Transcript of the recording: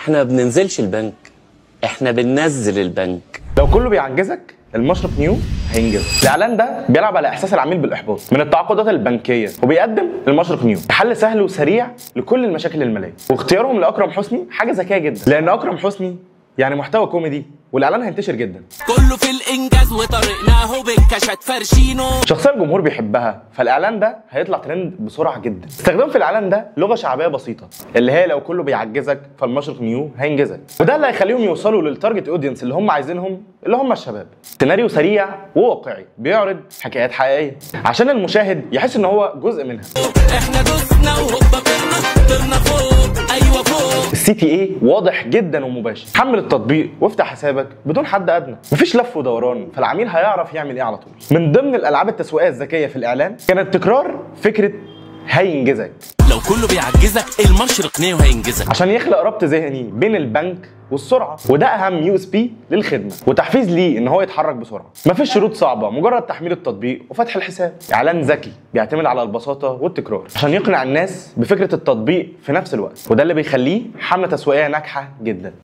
احنا ما بننزلش البنك، احنا بننزل البنك. لو كله بيعجزك المشرق نيو هينجزك. الاعلان ده بيلعب على احساس العميل بالاحباط من التعاقدات البنكيه، وبيقدم المشرق نيو حل سهل وسريع لكل المشاكل الماليه. واختيارهم لاكرم حسني حاجه ذكيه جدا، لان اكرم حسني يعني محتوى كوميدي، والاعلان هينتشر جدا. كله في الانجاز وطريقنا اهو بالكاشات فرشينه. شخصيه الجمهور بيحبها، فالاعلان ده هيطلع ترند بسرعه جدا. استخدام في الاعلان ده لغه شعبيه بسيطه، اللي هي لو كله بيعجزك فالمشرق نيو هينجزك، وده اللي هيخليهم يوصلوا للتارجت اودينس اللي هم عايزينهم، اللي هم الشباب. سيناريو سريع وواقعي بيعرض حكايات حقيقيه عشان المشاهد يحس ان هو جزء منها. احنا دوسنا وهوبا طرنا فوق، ايوه فوق. السي تي اي واضح جدا ومباشر. حمل التطبيق وافتح حسابك بدون حد ادنى، مفيش لف ودوران، فالعميل هيعرف يعمل ايه على طول. من ضمن الالعاب التسويقيه الذكيه في الاعلان كانت تكرار فكره هينجزك. لو كله بيعجزك المشرق نيو هينجزك، عشان يخلق ربط ذهني بين البنك والسرعه، وده اهم يو اس بي للخدمه، وتحفيز ليه ان هو يتحرك بسرعه. مفيش شروط صعبه، مجرد تحميل التطبيق وفتح الحساب. اعلان ذكي بيعتمد على البساطه والتكرار عشان يقنع الناس بفكره التطبيق في نفس الوقت، وده اللي بيخليه حمله تسويقيه ناجحه جدا.